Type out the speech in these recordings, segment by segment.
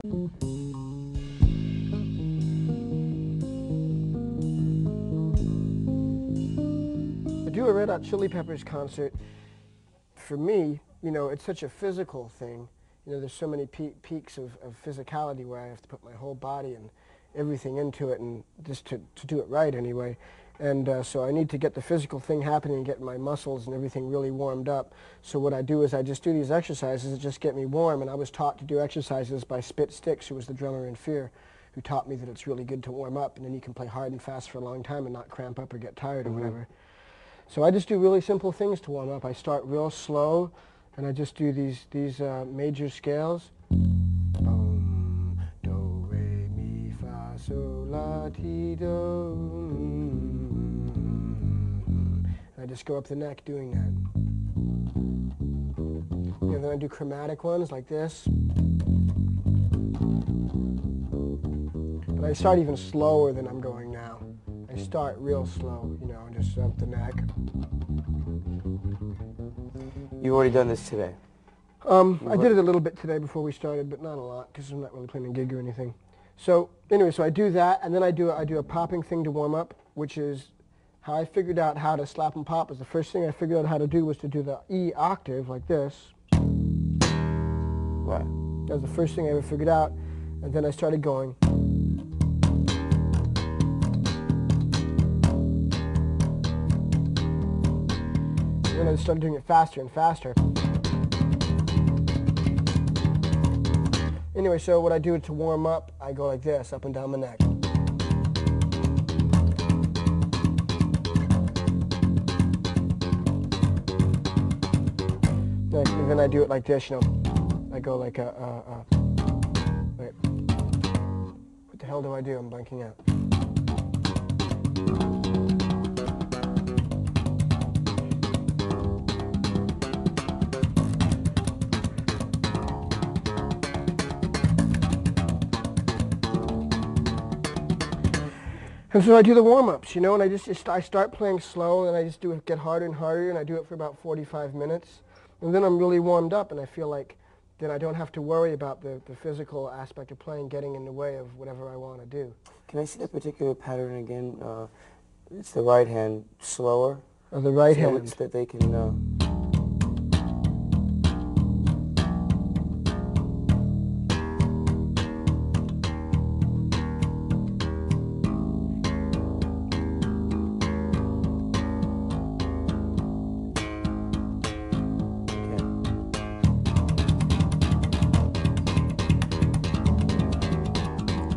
To do a Red Hot Chili Peppers concert, for me, it's such a physical thing. There's so many peaks of physicality where I have to put my whole body and everything into it, and just to do it right anyway. And so I need to get the physical thing happening and get my muscles and everything really warmed up. So what I do is I just do these exercises that just get me warm. And I was taught to do exercises by Spit Sticks, who was the drummer in Fear, who taught me that it's really good to warm up, and then you can play hard and fast for a long time and not cramp up or get tired or whatever. So I just do really simple things to warm up. I start real slow, and I just do these major scales. Do, re, mi, fa, sol, la, ti, do. I just go up the neck doing that. Then I do chromatic ones like this. But I start even slower than I'm going now. I start real slow, just up the neck. You've already done this today? I did it a little bit today before we started, but not a lot, because I'm not really playing a gig or anything. So anyway, so I do that, and then I do a popping thing to warm up, which is how I figured out how to slap and pop. Is the first thing I figured out how to do was to do the E octave like this. Right. That was the first thing I ever figured out, and then I started going. And then I started doing it faster and faster. Anyway, so what I do to warm up, I go like this, up and down my neck. And then I do it like this, I go like wait. What the hell do I do? I'm blanking out. And so I do the warm-ups, and I start playing slow, and I just get harder and harder, and I do it for about 45 minutes. And then I'm really warmed up, and I feel like then I don't have to worry about the physical aspect of playing getting in the way of whatever I want to do. Can I see that particular pattern again? It's the right hand slower. Or the right so hand. That they can...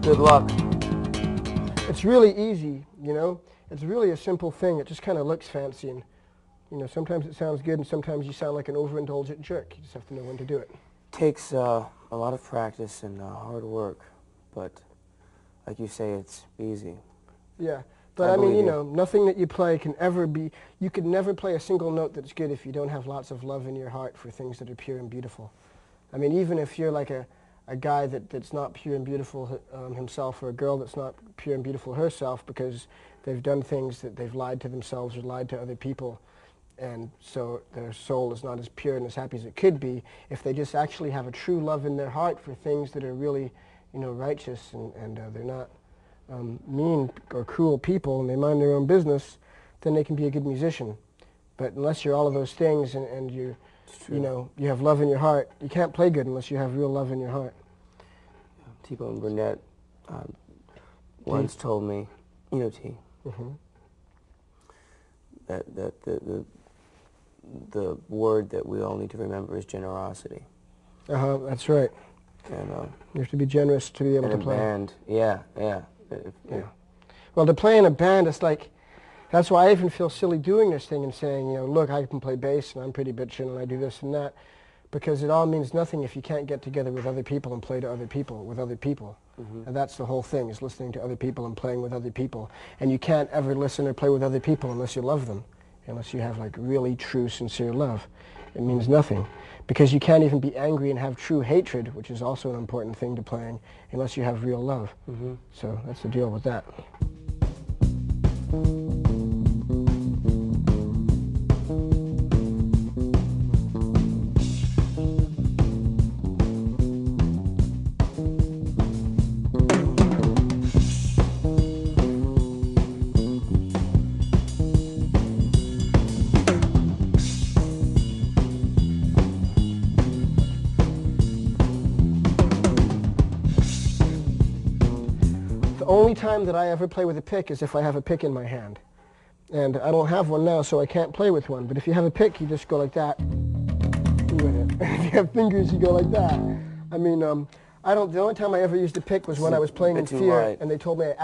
Good luck. It's really easy, It's really a simple thing. It just kind of looks fancy, and, sometimes it sounds good, and sometimes you sound like an overindulgent jerk. You just have to know when to do it. Takes a lot of practice and hard work, but like you say, it's easy. Yeah, but I mean, nothing that you play can ever be, you could never play a single note that's good if you don't have lots of love in your heart for things that are pure and beautiful. I mean, even if you're like a guy that's not pure and beautiful himself, or a girl that's not pure and beautiful herself because they've done things that they've lied to themselves or lied to other people, and so their soul is not as pure and as happy as it could be. If they just actually have a true love in their heart for things that are really, righteous, and they're not mean or cruel people, and they mind their own business, then they can be a good musician. But unless you're all of those things and you have love in your heart, you can't play good unless you have real love in your heart. T-Bone Burnett once told me, T, that the word that we all need to remember is generosity. That's right. And you have to be generous to be able to play. And yeah. Well, to play in a band, it's like, that's why I even feel silly doing this thing and saying, look, I can play bass and I'm pretty bitchin' and I do this and that, because it all means nothing if you can't get together with other people and play to other people, with other people. And that's the whole thing, is listening to other people and playing with other people. And you can't ever listen or play with other people unless you love them, unless you have like really true, sincere love. It means nothing, because you can't even be angry and have true hatred, which is also an important thing to playing, unless you have real love. So that's the deal with that. The only time that I ever play with a pick is if I have a pick in my hand. And I don't have one now, so I can't play with one. But if you have a pick, you just go like that with it. If you have fingers, you go like that. I mean, the only time I ever used a pick was when I was playing in Fear, and they told me I